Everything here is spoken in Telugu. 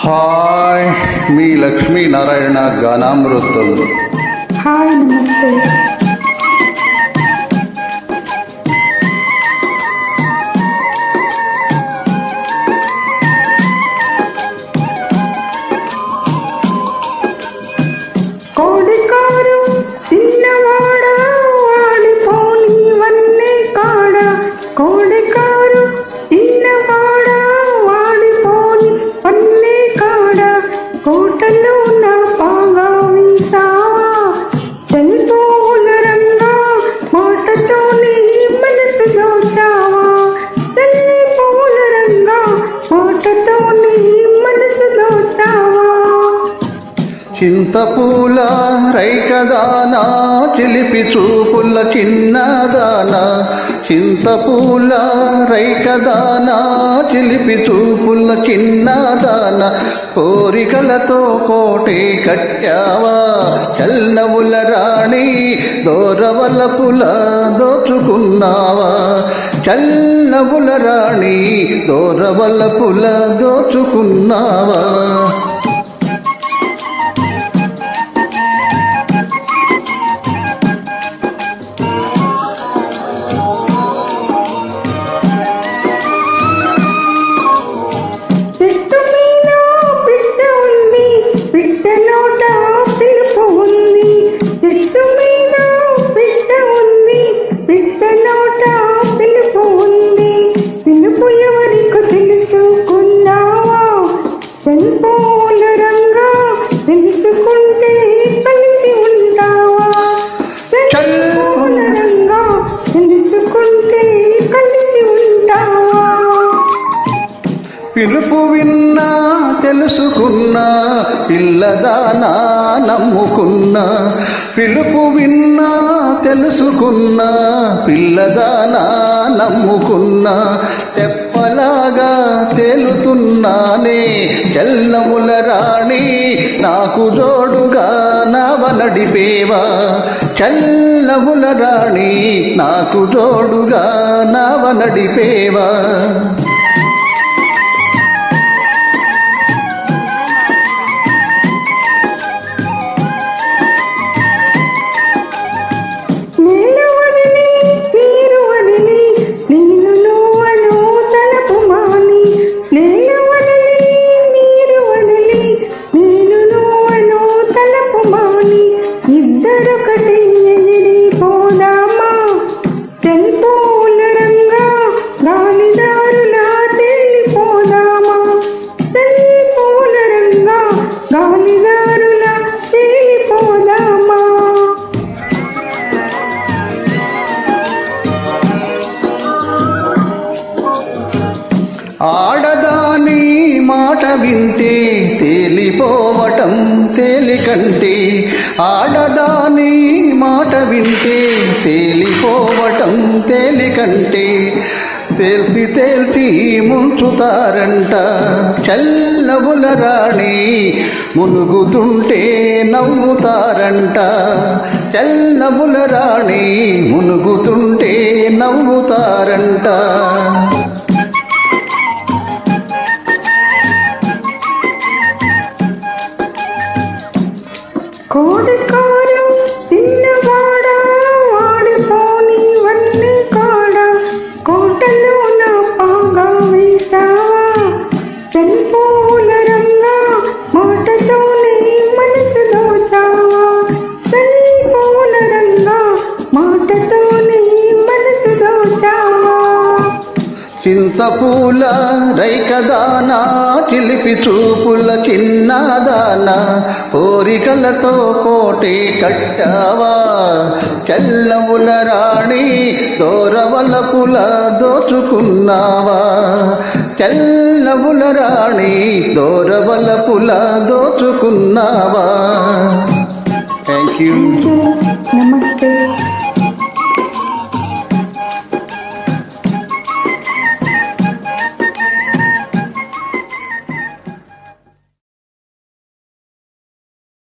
హాయ్, మీ లక్ష్మీనారాయణ గానామృతం. హాయ్, నమస్తే. కోడికారు చిన్నవాడ వాడిపోని వన్నే కాడ, కోడికారు చిన్నవాడ వాడిపోని వన్నే కాడ, కోటలో నా పాగా వీసావా తెల్పోల రంగా మాటతోనే మనసు దోచావా, తెల్పోల రంగా మాటతోనే మనసు దోచావా. చింతపూల రైకదానా చిలిపి చూపుల చిన్నదానా, చింతపూల రైకదానా చిలిపి చూపుల చిన్నదానా, కోరికలతో కోటే కట్టావా చల్లవుల రాణి, దోరవలపుల దోచుకున్నావా చల్లవుల రాణి, దోరవలపుల దోచుకున్నావా. తెలుసుకుంటే కలిసి ఉంటావా, రంగా తెలుసుకుంటే కలిసి ఉంటావా. పిలుపు విన్నా తెలుసుకున్నా పిల్లదానా నమ్ముకున్నా, పిలుపు విన్నా తెలుసుకున్నా పిల్లదానా నమ్ముకున్నా, తెప్పలాగా తేలుతున్నానే చల్లముల రాణి, నాకు జోడుగా నావ నడిపేవా చల్లముల రాణి, నాకు జోడుగా నావ నడిపేవా. ఆడదాని మాట వింటే తేలిపోవటం తేలికంటే, ఆడదాని మాట వింటే తేలిపోవటం తేలికంటే, తేల్చి తేల్చి ముంచుతారంట చల్లవుల రాణి, మునుగుతుంటే నవ్వుతారంట చల్లవుల రాణి, మునుగుతుంటే నవ్వుతారంట. కోడికారు చిన్నవాడ వాడిపోని వన్నే కాడ, కోటలో నా పాగా వేసావా తెల్పోల రంగా మాటతోనే మనసు దోచావా, తెల్పోల రంగా మాటతోనే మనసు దోచావా. చింతపూల రైకదానా చిలిపి చూపుల చిన్నదానా, కోరికలతో కోటే కట్టావా చల్లవుల రాణి, దోరవలపుల దోచుకున్నావా చల్లవుల రాణి, దోరవలపుల దోచుకున్నావా. Thank you. నమస్తే.